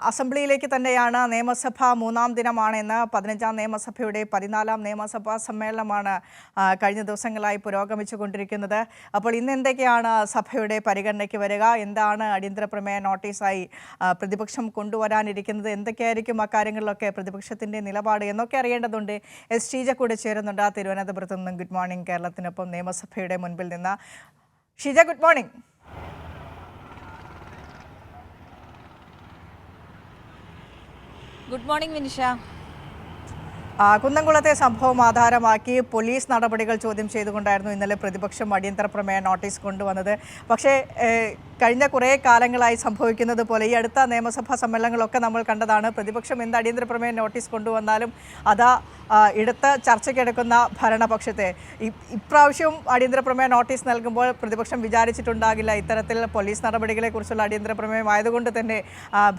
അസംബ്ലിയിലേക്ക് തന്നെയാണ്. നിയമസഭ മൂന്നാം ദിനമാണെന്ന് 15ാം നിയമസഭയുടെ 14ാം നിയമസഭാ സമ്മേളനമാണ് കഴിഞ്ഞ ദിവസങ്ങളായി പുരോഗമിച്ചുകൊണ്ടിരിക്കുന്നത്. അപ്പോൾ ഇന്ന് എന്തൊക്കെയാണ് സഭയുടെ പരിഗണനയ്ക്ക് വരിക? എന്താണ് അടിയന്തര പ്രമേയ നോട്ടീസായി പ്രതിപക്ഷം കൊണ്ടുവരാനിരിക്കുന്നത്? എന്തൊക്കെയായിരിക്കും അക്കാര്യങ്ങളിലൊക്കെ പ്രതിപക്ഷത്തിൻ്റെ നിലപാട് എന്നൊക്കെ അറിയേണ്ടതുണ്ട്. എസ് ഷീജ കൂടെ ചേരുന്നുണ്ട് തിരുവനന്തപുരത്ത് നിന്നും. Good morning. കേരളത്തിനൊപ്പം നിയമസഭയുടെ മുൻപിൽ നിന്ന് Sheeja, good morning. Good morning Vinisha. കുന്നംകുളത്തെ സംഭവം ആധാരമാക്കി പോലീസ് നടപടികൾ ചോദ്യം ചെയ്തുകൊണ്ടായിരുന്നു ഇന്നലെ പ്രതിപക്ഷം അടിയന്തര പ്രമേയ നോട്ടീസ് കൊണ്ടുവന്നത്. പക്ഷേ കഴിഞ്ഞ കുറേ കാലങ്ങളായി സംഭവിക്കുന്നത് പോലെ ഈ അടുത്ത നിയമസഭാ സമ്മേളനങ്ങളൊക്കെ നമ്മൾ കണ്ടതാണ്. പ്രതിപക്ഷം എന്ത് അടിയന്തര പ്രമേയ നോട്ടീസ് കൊണ്ടുവന്നാലും അതാ എടുത്ത് ചർച്ചയ്ക്കെടുക്കുന്ന ഭരണപക്ഷത്തെ. ഇപ്രാവശ്യവും അടിയന്തര പ്രമേയ നോട്ടീസ് നൽകുമ്പോൾ പ്രതിപക്ഷം വിചാരിച്ചിട്ടുണ്ടാകില്ല ഇത്തരത്തിൽ പോലീസ് നടപടികളെക്കുറിച്ചുള്ള അടിയന്തര പ്രമേയം ആയതുകൊണ്ട് തന്നെ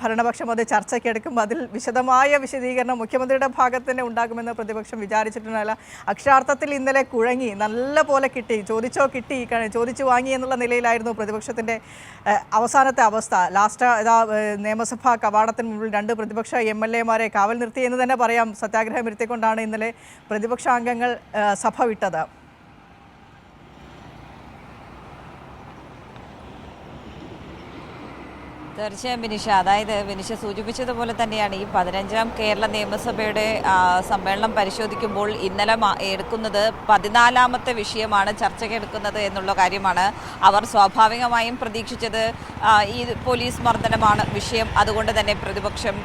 ഭരണപക്ഷം അത് ചർച്ചയ്ക്കെടുക്കും. അതിൽ വിശദമായ വിശദീകരണം മുഖ്യമന്ത്രിയുടെ ഭാഗത്ത് തന്നെ ഉണ്ടാകുമെന്ന് പ്രതിപക്ഷം വിചാരിച്ചിട്ടുണ്ടല്ല. അക്ഷരാർത്ഥത്തിൽ ഇന്നലെ കുഴങ്ങി, നല്ല പോലെ കിട്ടി, ചോദിച്ചു വാങ്ങി എന്നുള്ള നിലയിലായിരുന്നു പ്രതിപക്ഷത്തിൻ്റെ അവസാനത്തെ അവസ്ഥ. ലാസ്റ്റ് നിയമസഭാ കവാടത്തിന് മുമ്പിൽ 2 പ്രതിപക്ഷ MLA-മാരെ കാവൽ നിർത്തി എന്ന് തന്നെ പറയാം. സത്യാഗ്രഹം ഇരുത്തിക്കൊണ്ടാണ് ഇന്നലെ പ്രതിപക്ഷ അംഗങ്ങൾ സഭ വിട്ടത്. തീർച്ചയായും വിനിഷ, അതായത് വിനിഷ സൂചിപ്പിച്ചതുപോലെ തന്നെയാണ് ഈ 15ാം കേരള നിയമസഭയുടെ സമ്മേളനം പരിശോധിക്കുമ്പോൾ ഇന്നലെ എടുക്കുന്നത് 14ാമത്തെ വിഷയമാണ് ചർച്ചയ്ക്കെടുക്കുന്നത് എന്നുള്ള കാര്യമാണ്. അവർ സ്വാഭാവികമായും പ്രതീക്ഷിച്ചത് ഈ പോലീസ് മർദ്ദനമാണ് വിഷയം. അതുകൊണ്ട് തന്നെ പ്രതിപക്ഷം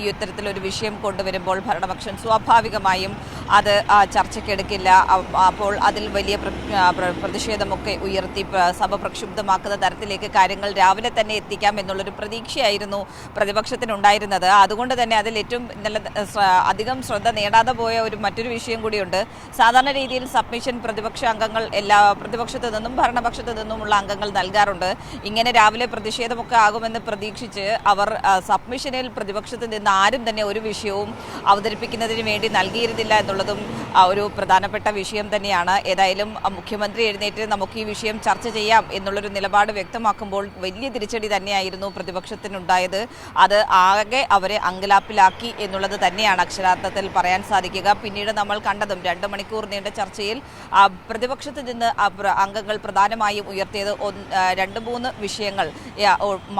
ഈ ഇത്തരത്തിലൊരു വിഷയം കൊണ്ടുവരുമ്പോൾ ഭരണപക്ഷം സ്വാഭാവികമായും അത് ചർച്ചയ്ക്കെടുക്കില്ല. അപ്പോൾ അതിൽ വലിയ പ്രതിഷേധമൊക്കെ ഉയർത്തി സഭ പ്രക്ഷുബ്ധമാക്കുന്ന തരത്തിലേക്ക് കാര്യങ്ങൾ രാവിലെ തന്നെ എത്തിക്കാം എന്നുള്ളൊരു പ്രതീക്ഷയായിരുന്നു പ്രതിപക്ഷത്തിനുണ്ടായിരുന്നത്. അതുകൊണ്ട് തന്നെ അതിൽ ഏറ്റവും അധികം ശ്രദ്ധ നേടാതെ പോയ മറ്റൊരു വിഷയം കൂടിയുണ്ട്. സാധാരണ രീതിയിൽ സബ്മിഷൻ പ്രതിപക്ഷ അംഗങ്ങൾ പ്രതിപക്ഷത്തു നിന്നും ഭരണപക്ഷത്തു നിന്നുമുള്ള അംഗങ്ങൾ നൽകാറുണ്ട്. ഇങ്ങനെ രാവിലെ പ്രതിഷേധമൊക്കെ ആകുമെന്ന് പ്രതീക്ഷിച്ച് അവർ സബ്മിഷനിൽ പ്രതിപക്ഷത്ത് നിന്ന് ആരും തന്നെ ഒരു വിഷയവും അവതരിപ്പിക്കുന്നതിന് വേണ്ടി നൽകിയിരുന്നില്ല എന്നുള്ളതും ഒരു പ്രധാനപ്പെട്ട വിഷയം തന്നെയാണ്. ഏതായാലും മുഖ്യമന്ത്രി എഴുന്നേറ്റ് നമുക്ക് ഈ വിഷയം ചർച്ച ചെയ്യാം എന്നുള്ളൊരു നിലപാട് വ്യക്തമാക്കുമ്പോൾ വലിയ തിരിച്ചടി തന്നെയായിരുന്നു പ്രതിപക്ഷത്തിനുണ്ടായത്. അത് ആകെ അവരെ അങ്കലാപ്പിലാക്കി എന്നുള്ളത് തന്നെയാണ് അക്ഷരാർത്ഥത്തിൽ പറയാൻ സാധിക്കുക. പിന്നീട് നമ്മൾ കണ്ടതും 2 മണിക്കൂർ നീണ്ട ചർച്ചയിൽ പ്രതിപക്ഷത്ത് നിന്ന് അംഗങ്ങൾ പ്രധാനമായും ഉയർത്തിയത് 2-3 വിഷയങ്ങൾ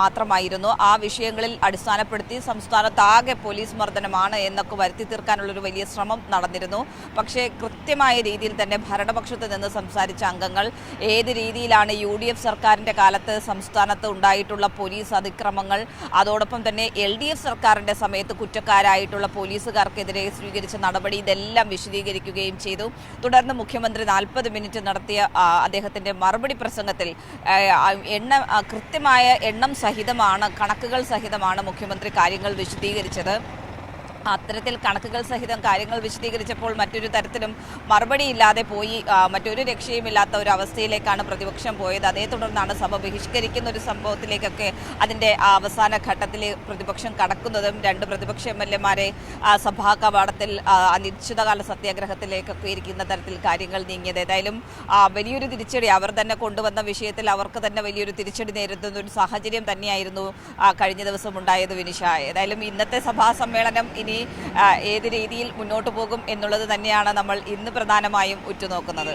മാത്രമായിരുന്നു. ആ വിഷയങ്ങളിൽ അടിസ്ഥാനപ്പെടുത്തി സംസ്ഥാനത്താകെ പോലീസ് മർദ്ദനമാണ് എന്നൊക്കെ വരുത്തി തീർക്കാനുള്ളൊരു വലിയ ശ്രമം നടന്നിരുന്നു. പക്ഷേ കൃത്യമായ രീതിയിൽ തന്നെ ഭരണപക്ഷത്ത് നിന്ന് സംസാരിച്ച അംഗങ്ങൾ ഏത് രീതിയിലാണ് UDF സർക്കാരിൻ്റെ കാലത്ത് സംസ്ഥാനത്ത് ഉണ്ടായിട്ടുള്ള പോലീസ് അതിക്രമങ്ങൾ, അതോടൊപ്പം തന്നെ LDF സർക്കാരിൻ്റെ സമയത്ത് കുറ്റക്കാരായിട്ടുള്ള പോലീസുകാർക്കെതിരെ സ്വീകരിച്ച നടപടി, ഇതെല്ലാം വിശദീകരിക്കുകയും ചെയ്തു. തുടർന്ന് മുഖ്യമന്ത്രി 40 മിനിറ്റ് നടത്തിയ അദ്ദേഹത്തിൻ്റെ മറുപടി പ്രസംഗത്തിൽ കൃത്യമായ കണക്കുകൾ സഹിതമാണ് മുഖ്യമന്ത്രി കാര്യങ്ങൾ വിശദീകരിച്ചത്. അത്തരത്തിൽ കണക്കുകൾ സഹിതം കാര്യങ്ങൾ വിശദീകരിച്ചപ്പോൾ മറ്റൊരു തരത്തിലും മറുപടിയില്ലാതെ പോയി. മറ്റൊരു രക്ഷയുമില്ലാത്ത ഒരു അവസ്ഥയിലേക്കാണ് പ്രതിപക്ഷം പോയത്. അതേ തുടർന്നാണ് സഭ ബഹിഷ്കരിക്കുന്ന ഒരു സംഭവത്തിലേക്കൊക്കെ അതിൻ്റെ അവസാന ഘട്ടത്തിൽ പ്രതിപക്ഷം കടക്കുന്നതും 2 പ്രതിപക്ഷ MLA-മാരെ സഭാ കവാടത്തിൽ അനിശ്ചിതകാല സത്യാഗ്രഹത്തിലേക്കൊക്കെ ഇരിക്കുന്ന തരത്തിൽ കാര്യങ്ങൾ നീങ്ങിയത്. ഏതായാലും വലിയൊരു തിരിച്ചടി അവർ തന്നെ കൊണ്ടുവന്ന വിഷയത്തിൽ അവർക്ക് തന്നെ വലിയൊരു തിരിച്ചടി നേരിടുന്ന ഒരു സാഹചര്യം തന്നെയായിരുന്നു കഴിഞ്ഞ ദിവസം ഉണ്ടായത് വിനിഷ. ഏതായാലും ഇന്നത്തെ സഭാ സമ്മേളനം ഇനി ഏത് രീതിയിൽ മുന്നോട്ട് പോകും എന്നുള്ളത് തന്നെയാണ് നമ്മൾ ഇന്ന് പ്രധാനമായും ഉറ്റുനോക്കുന്നത്.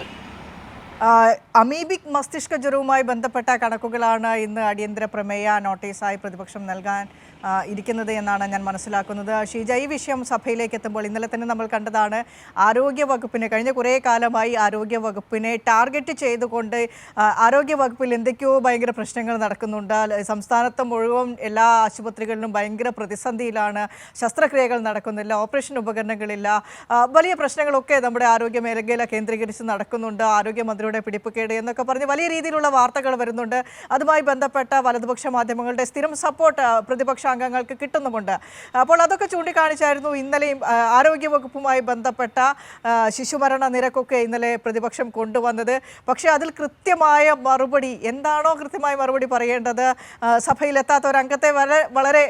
അമീബിക് മസ്തിഷ്ക ജ്വരവുമായി ബന്ധപ്പെട്ട കണക്കുകളാണ് ഇന്ന് അടിയന്തര പ്രമേയ നോട്ടീസായി പ്രതിപക്ഷം നൽകാൻ ഇരിക്കുന്നത് എന്നാണ് ഞാൻ മനസ്സിലാക്കുന്നത്. ഷീജ, ഈ വിഷയം സഭയിലേക്ക് എത്തുമ്പോൾ ഇന്നലെ തന്നെ നമ്മൾ കണ്ടതാണ് ആരോഗ്യവകുപ്പിനെ, കഴിഞ്ഞ കുറേ കാലമായി ആരോഗ്യവകുപ്പിനെ ടാർഗറ്റ് ചെയ്തുകൊണ്ട് ആരോഗ്യവകുപ്പിൽ എന്തൊക്കെയോ ഭയങ്കര പ്രശ്നങ്ങൾ നടക്കുന്നുണ്ട്. സംസ്ഥാനത്ത് മുഴുവൻ എല്ലാ ആശുപത്രികളിലും ഭയങ്കര പ്രതിസന്ധിയിലാണ്. ശസ്ത്രക്രിയകൾ നടക്കുന്നില്ല, ഓപ്പറേഷൻ ഉപകരണങ്ങളില്ല, വലിയ പ്രശ്നങ്ങളൊക്കെ നമ്മുടെ ആരോഗ്യ മേഖല കേന്ദ്രീകരിച്ച് നടക്കുന്നുണ്ട്. ആരോഗ്യമന്ത്രിയുടെ പിടിപ്പുകേട് എന്നൊക്കെ പറഞ്ഞ് വലിയ രീതിയിലുള്ള വാർത്തകൾ വരുന്നുണ്ട്. അതുമായി ബന്ധപ്പെട്ട വലതുപക്ഷ മാധ്യമങ്ങളുടെ സ്ഥിരം സപ്പോർട്ട് പ്രതിപക്ഷ അംഗങ്ങൾക്ക് കിട്ടുന്നുമുണ്ട്. അപ്പോൾ അതൊക്കെ ചൂണ്ടിക്കാണിച്ചായിരുന്നു ഇന്നലെയും ആരോഗ്യവകുപ്പുമായി ബന്ധപ്പെട്ട ശിശുമരണ നിരക്കൊക്കെ ഇന്നലെ പ്രതിപക്ഷം കൊണ്ടുവന്നത്. പക്ഷേ അതിൽ കൃത്യമായ മറുപടി എന്താണോ കൃത്യമായ മറുപടി പറയേണ്ടത് സഭയിലെത്താത്ത ഒരംഗത്തെ വളരെ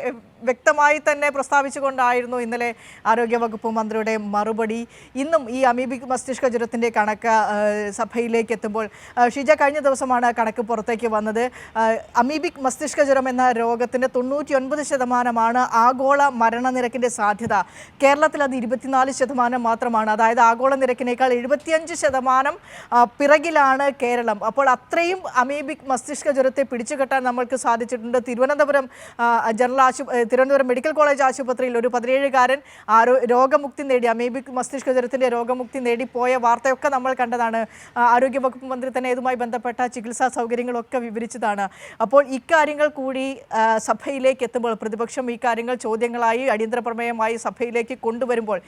വ്യക്തമായി തന്നെ പ്രസ്താവിച്ചുകൊണ്ടായിരുന്നു ഇന്നലെ ആരോഗ്യവകുപ്പ് മന്ത്രിയുടെ മറുപടി. ഇന്നും ഈ അമീബിക് മസ്തിഷ്ക ജ്വരത്തിൻ്റെ കണക്ക് സഭയിലേക്ക് എത്തുമ്പോൾ ഷീജ, കഴിഞ്ഞ ദിവസമാണ് കണക്ക് പുറത്തേക്ക് വന്നത്. അമീബിക് മസ്തിഷ്ക ജ്വരം എന്ന രോഗത്തിൻ്റെ 99% ആഗോള മരണനിരക്കിൻ്റെ സാധ്യത. കേരളത്തിൽ അത് 24% മാത്രമാണ്. അതായത് ആഗോള നിരക്കിനേക്കാൾ 75% പിറകിലാണ് കേരളം. അപ്പോൾ അത്രയും അമീബിക് മസ്തിഷ്ക ജ്വരത്തെ പിടിച്ചുകെട്ടാൻ നമ്മൾക്ക് സാധിച്ചിട്ടുണ്ട്. തിരുവനന്തപുരം മെഡിക്കൽ കോളേജ് ആശുപത്രിയിൽ ഒരു 17-കാരൻ രോഗമുക്തി നേടി, അമീബിക് മസ്തിഷ്ക ജ്വരത്തിൻ്റെ രോഗമുക്തി നേടി പോയ വാർത്തയൊക്കെ നമ്മൾ കണ്ടതാണ്. ആരോഗ്യവകുപ്പ് മന്ത്രി തന്നെ ഇതുമായി ബന്ധപ്പെട്ട ചികിത്സാ സൗകര്യങ്ങളൊക്കെ വിവരിച്ചതാണ്. അപ്പോൾ ഇക്കാര്യങ്ങൾ കൂടി സഭയിലേക്ക് എത്തുമ്പോൾ, പ്രതിപക്ഷം ഈ കാര്യങ്ങൾ ചോദ്യങ്ങളായി അടിയന്തര പ്രമേയമായി സഭയിലേക്ക് കൊണ്ടുവരുമ്പോൾ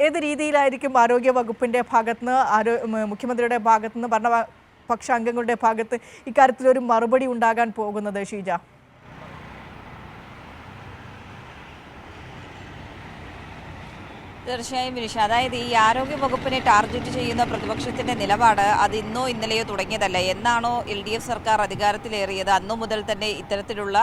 ഏത് രീതിയിലായിരിക്കും ആരോഗ്യവകുപ്പിൻ്റെ ഭാഗത്തുനിന്ന്, മുഖ്യമന്ത്രിയുടെ ഭാഗത്തുനിന്ന്, ഭരണപക്ഷ അംഗങ്ങളുടെ ഭാഗത്ത് ഇക്കാര്യത്തിലൊരു മറുപടി ഉണ്ടാകാൻ പോകുന്നത് ഷീജ? തീർച്ചയായും വിനിഷ, അതായത് ഈ ആരോഗ്യ വകുപ്പിനെ ടാർഗറ്റ് ചെയ്യുന്ന പ്രതിപക്ഷത്തിന്റെ നിലപാട് അത് ഇന്നോ ഇന്നലെയോ തുടങ്ങിയതല്ല. എന്നാണോ LDF സർക്കാർ അധികാരത്തിലേറിയത് അന്നു മുതൽ തന്നെ ഇത്തരത്തിലുള്ള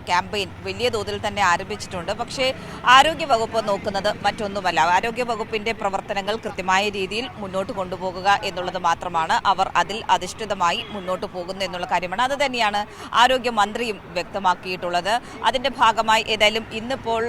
ക്യാമ്പയിൻ വലിയ തോതിൽ തന്നെ ആരംഭിച്ചിട്ടുണ്ട്. പക്ഷേ ആരോഗ്യ വകുപ്പ് നോക്കുന്നത് മറ്റൊന്നുമല്ല. ആരോഗ്യ വകുപ്പിന്റെ പ്രവർത്തനങ്ങൾ കൃത്യമായ രീതിയിൽ മുന്നോട്ട് കൊണ്ടുപോകുക എന്നുള്ളത് മാത്രമാണ്. അവർ അതിൽ അധിഷ്ഠിതമായി മുന്നോട്ട് പോകുന്നു എന്നുള്ള കാര്യമാണ്. അത് തന്നെയാണ് ആരോഗ്യമന്ത്രിയും വ്യക്തമാക്കിയിട്ടുള്ളത്. അതിന്റെ ഭാഗമായി ഏതായാലും ഇന്നിപ്പോൾ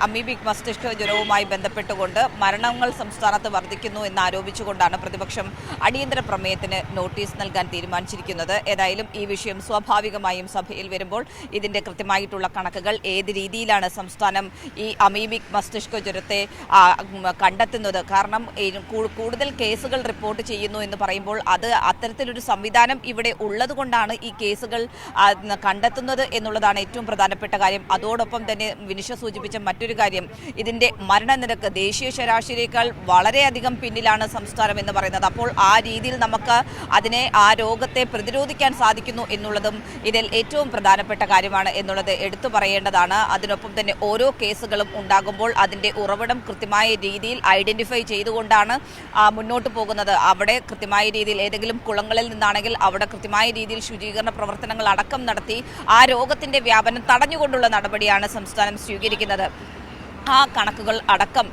അമീബിക് മസ്തിഷ്ക ജ്വരവുമായി ബന്ധപ്പെട്ടുകൊണ്ട് മരണങ്ങൾ സംസ്ഥാനത്ത് വർദ്ധിക്കുന്നു എന്നാരോപിച്ചുകൊണ്ടാണ് പ്രതിപക്ഷം അടിയന്തര പ്രമേയത്തിന് നോട്ടീസ് നൽകാൻ തീരുമാനിച്ചിരിക്കുന്നത്. ഏതായാലും ഈ വിഷയം സ്വാഭാവികമായും സഭയിൽ വരുമ്പോൾ ഇതിന്റെ കൃത്യമായിട്ടുള്ള കണക്കുകൾ, ഏത് രീതിയിലാണ് സംസ്ഥാനം ഈ അമീബിക് മസ്തിഷ്ക ജ്വരത്തെ കണ്ടെത്തുന്നത്, കാരണം കൂടുതൽ കേസുകൾ റിപ്പോർട്ട് ചെയ്യുന്നു എന്ന് പറയുമ്പോൾ അത് അത്തരത്തിലൊരു സംവിധാനം ഇവിടെ ഉള്ളത് കൊണ്ടാണ് ഈ കേസുകൾ കണ്ടെത്തുന്നത് എന്നുള്ളതാണ് ഏറ്റവും പ്രധാനപ്പെട്ട കാര്യം. അതോടൊപ്പം തന്നെ വിനിഷ സൂചിപ്പിച്ച മറ്റൊരു കാര്യം, ഇതിന്റെ മരണനിരക്ക് ദേശീയ ശരാശരിയേക്കാൾ വളരെയധികം പിന്നിലാണ് സംസ്ഥാനം എന്ന് പറയുന്നത്. അപ്പോൾ ആ രീതിയിൽ നമുക്ക് ആ രോഗത്തെ പ്രതിരോധിക്കാൻ സാധിക്കുന്നു എന്നുള്ളതും ഇതിൽ ഏറ്റവും പ്രധാനപ്പെട്ട കാര്യമാണ് എന്നുള്ളത് എടുത്തു പറയേണ്ടതാണ്. അതിനൊപ്പം തന്നെ ഓരോ കേസുകളും ഉണ്ടാകുമ്പോൾ അതിന്റെ ഉറവിടം കൃത്യമായ രീതിയിൽ ഐഡന്റിഫൈ ചെയ്തുകൊണ്ടാണ് മുന്നോട്ട് പോകുന്നത്. അവിടെ കൃത്യമായ രീതിയിൽ ഏതെങ്കിലും കുളങ്ങളിൽ നിന്നാണെങ്കിൽ അവിടെ കൃത്യമായ രീതിയിൽ ശുചീകരണ പ്രവർത്തനങ്ങൾ അടക്കം നടത്തി ആ രോഗത്തിന്റെ വ്യാപനം തടഞ്ഞുകൊണ്ടുള്ള നടപടിയാണ് സംസ്ഥാനം സ്വീകരിക്കുന്നത്. ആ കണക്കുകൾ അടക്കം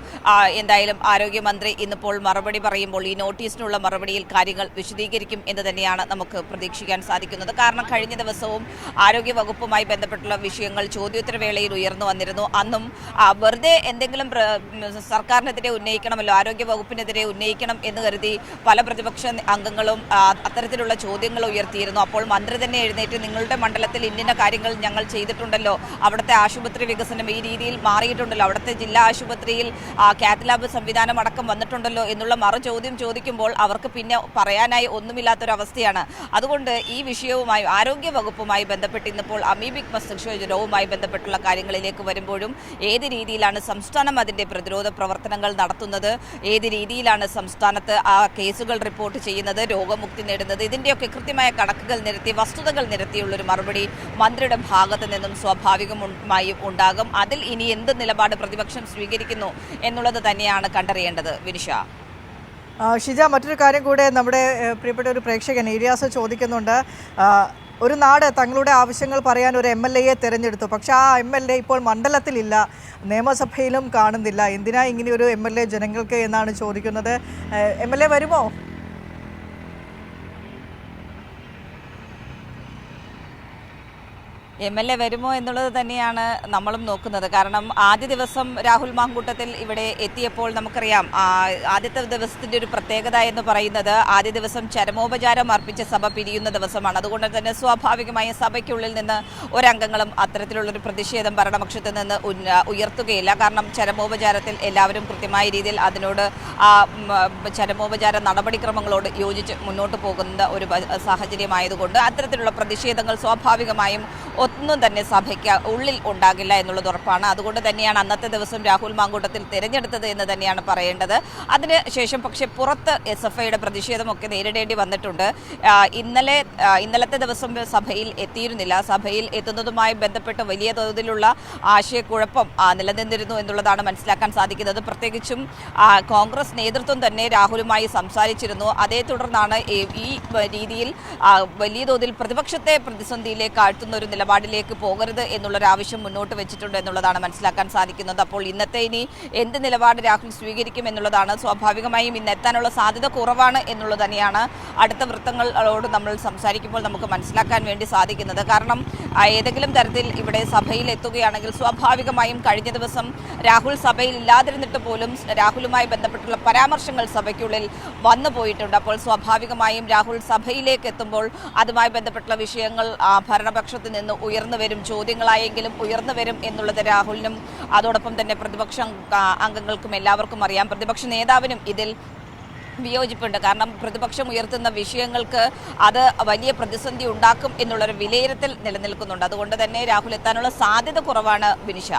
എന്തായാലും ആരോഗ്യമന്ത്രി ഇന്നിപ്പോൾ മറുപടി പറയുമ്പോൾ ഈ നോട്ടീസിനുള്ള മറുപടിയിൽ കാര്യങ്ങൾ വിശദീകരിക്കും എന്ന് തന്നെയാണ് നമുക്ക് പ്രതീക്ഷിക്കാൻ സാധിക്കുന്നത്. കാരണം കഴിഞ്ഞ ദിവസവും ആരോഗ്യ വകുപ്പുമായി ബന്ധപ്പെട്ടുള്ള വിഷയങ്ങൾ ചോദ്യോത്തരവേളയിൽ ഉയർന്നു വന്നിരുന്നു. അന്നും വെറുതെ എന്തെങ്കിലും സർക്കാരിനെതിരെ ഉന്നയിക്കണമല്ലോ, ആരോഗ്യ വകുപ്പിനെതിരെ ഉന്നയിക്കണം എന്ന് കരുതി പല പ്രതിപക്ഷ അംഗങ്ങളും അത്തരത്തിലുള്ള ചോദ്യങ്ങൾ ഉയർത്തിയിരുന്നു. അപ്പോൾ മന്ത്രി തന്നെ എഴുന്നേറ്റ് നിങ്ങളുടെ മണ്ഡലത്തിൽ ഇന്ന കാര്യങ്ങൾ ഞങ്ങൾ ചെയ്തിട്ടുണ്ടല്ലോ, അവിടുത്തെ ആശുപത്രി വികസനം ഈ രീതിയിൽ മാറിയിട്ടുണ്ടല്ലോ, അവിടുത്തെ ജില്ലാ ആശുപത്രിയിൽ കാത്ത് ലാബ് സംവിധാനം അടക്കം വന്നിട്ടുണ്ടല്ലോ എന്നുള്ള ചോദ്യം ചോദിക്കുമ്പോൾ അവർക്ക് പിന്നെ പറയാനായി ഒന്നുമില്ലാത്തൊരവസ്ഥയാണ്. അതുകൊണ്ട് ഈ വിഷയവുമായി ആരോഗ്യ വകുപ്പുമായി ബന്ധപ്പെട്ട് ഇന്നിപ്പോൾ അമീബിക് മസ്തിഷ്ക ജ്വരവുമായി ബന്ധപ്പെട്ടുള്ള കാര്യങ്ങളിലേക്ക് വരുമ്പോഴും ഏത് രീതിയിലാണ് സംസ്ഥാനം അതിൻ്റെ പ്രതിരോധ പ്രവർത്തനങ്ങൾ നടത്തുന്നത്, ഏത് രീതിയിലാണ് സംസ്ഥാനത്ത് ആ കേസുകൾ റിപ്പോർട്ട് ചെയ്യുന്നത്, രോഗമുക്തി നേടുന്നത്, ഇതിൻ്റെയൊക്കെ കൃത്യമായ കണക്കുകൾ നിരത്തി വസ്തുതകൾ നിരത്തിയുള്ളൊരു മറുപടി മന്ത്രിയുടെ ഭാഗത്ത് നിന്നും സ്വാഭാവികമായും ഉണ്ടാകും. അതിൽ ഇനി എന്ത് നിലപാട് പ്രതിപക്ഷം സ്വീകരിക്കുന്നു എന്നുള്ളത് തന്നെയാണ് കണ്ടറിയേണ്ടത്. വിനിഷ. ഷിജ, മറ്റൊരു കാര്യം കൂടെ നമ്മുടെ പ്രിയപ്പെട്ട ഒരു പ്രേക്ഷകൻ ഇരിയാസ് ചോദിക്കുന്നുണ്ട്. ഒരു നാട് തങ്ങളുടെ ആവശ്യങ്ങൾ പറയാൻ ഒരു MLA തിരഞ്ഞെടുത്തു, പക്ഷെ ആ MLA ഇപ്പോൾ മണ്ഡലത്തിലില്ല, നിയമസഭയിലും കാണുന്നില്ല. എന്തിനാ ഇങ്ങനെയൊരു MLA ജനങ്ങൾക്ക് എന്നാണ് ചോദിക്കുന്നത്. MLA വരുമോ? MLA വരുമോ എന്നുള്ളത് തന്നെയാണ് നമ്മളും നോക്കുന്നത്. കാരണം ആദ്യ ദിവസം രാഹുൽ മാങ്കൂട്ടത്തിൽ ഇവിടെ എത്തിയപ്പോൾ നമുക്കറിയാം ആദ്യത്തെ ദിവസത്തിൻ്റെ ഒരു പ്രത്യേകത എന്ന് പറയുന്നത് ആദ്യ ദിവസം ചരമോപചാരം അർപ്പിച്ച സഭ പിരിയുന്ന ദിവസമാണ്. അതുകൊണ്ട് തന്നെ സ്വാഭാവികമായും സഭയ്ക്കുള്ളിൽ നിന്ന് ഒരംഗങ്ങളും അത്തരത്തിലുള്ളൊരു പ്രതിഷേധം ഭരണപക്ഷത്തിൽ നിന്ന് ഉയർത്തുകയില്ല. കാരണം ചരമോപചാരത്തിൽ എല്ലാവരും കൃത്യമായ രീതിയിൽ അതിനോട് ചരമോപചാര നടപടിക്രമങ്ങളോട് യോജിച്ച് മുന്നോട്ട് പോകുന്ന ഒരു സാഹചര്യമായതുകൊണ്ട് അത്തരത്തിലുള്ള പ്രതിഷേധങ്ങൾ സ്വാഭാവികമായും ഒന്നും തന്നെ സഭയ്ക്ക് ഉള്ളിൽ ഉണ്ടാകില്ല എന്നുള്ളത് ഉറപ്പാണ്. അതുകൊണ്ട് തന്നെയാണ് അന്നത്തെ ദിവസം രാഹുൽ മാങ്കൂട്ടത്തിൽ തിരഞ്ഞെടുത്തത് എന്ന് തന്നെയാണ് പറയേണ്ടത്. അതിനുശേഷം പക്ഷേ പുറത്ത് SFIയുടെ പ്രതിഷേധമൊക്കെ നേരിടേണ്ടി വന്നിട്ടുണ്ട്. ഇന്നലത്തെ ദിവസം സഭയിൽ എത്തിയിരുന്നില്ല. സഭയിൽ എത്തുന്നതുമായി ബന്ധപ്പെട്ട് വലിയ തോതിലുള്ള ആശയക്കുഴപ്പം നിലനിന്നിരുന്നു എന്നുള്ളതാണ് മനസ്സിലാക്കാൻ സാധിക്കുന്നത്. പ്രത്യേകിച്ചും കോൺഗ്രസ് നേതൃത്വം തന്നെ രാഹുലുമായി സംസാരിച്ചിരുന്നു. അതേ തുടർന്നാണ് ഈ രീതിയിൽ വലിയ തോതിൽ പ്രതിപക്ഷത്തെ പ്രതിസന്ധിയിലേക്ക് ആഴ്ത്തുന്ന ഒരു നിലപാട് നിലപാടിലേക്ക് പോകരുത് എന്നുള്ളൊരു ആവശ്യം മുന്നോട്ട് വെച്ചിട്ടുണ്ട് എന്നുള്ളതാണ് മനസ്സിലാക്കാൻ സാധിക്കുന്നത്. അപ്പോൾ ഇന്നത്തെ ഇനി എന്ത് നിലപാട് രാഹുൽ സ്വീകരിക്കും എന്നുള്ളതാണ്. സ്വാഭാവികമായും ഇന്ന് എത്താനുള്ള സാധ്യത കുറവാണ് എന്നുള്ളത് തന്നെയാണ് അടുത്ത വൃത്തങ്ങളോട് നമ്മൾ സംസാരിക്കുമ്പോൾ നമുക്ക് മനസ്സിലാക്കാൻ വേണ്ടി സാധിക്കുന്നത്. കാരണം ഏതെങ്കിലും തരത്തിൽ ഇവിടെ സഭയിൽ എത്തുകയാണെങ്കിൽ സ്വാഭാവികമായും കഴിഞ്ഞ ദിവസം രാഹുൽ സഭയിൽ ഇല്ലാതിരുന്നിട്ട് പോലും രാഹുലുമായി ബന്ധപ്പെട്ടുള്ള പരാമർശങ്ങൾ സഭയ്ക്കുള്ളിൽ വന്നു പോയിട്ടുണ്ട്. അപ്പോൾ സ്വാഭാവികമായും രാഹുൽ സഭയിലേക്ക് എത്തുമ്പോൾ അതുമായി ബന്ധപ്പെട്ടുള്ള വിഷയങ്ങൾ ഭരണപക്ഷത്ത് നിന്ന് ഉയർന്നു വരും, ചോദ്യങ്ങളായെങ്കിലും ഉയർന്നു വരും എന്നുള്ളത് രാഹുലിനും അതോടൊപ്പം തന്നെ പ്രതിപക്ഷ അംഗങ്ങൾക്കും എല്ലാവർക്കും അറിയാം. പ്രതിപക്ഷ നേതാവിനും ഇതിൽ വിയോജിപ്പുണ്ട്. കാരണം പ്രതിപക്ഷം ഉയർത്തുന്ന വിഷയങ്ങൾക്ക് അത് വലിയ പ്രതിസന്ധി ഉണ്ടാക്കും എന്നുള്ളൊരു വിലയിരുത്തൽ നിലനിൽക്കുന്നുണ്ട്. അതുകൊണ്ട് തന്നെ രാഹുൽ എത്താനുള്ള സാധ്യത കുറവാണ് ബിനിഷ.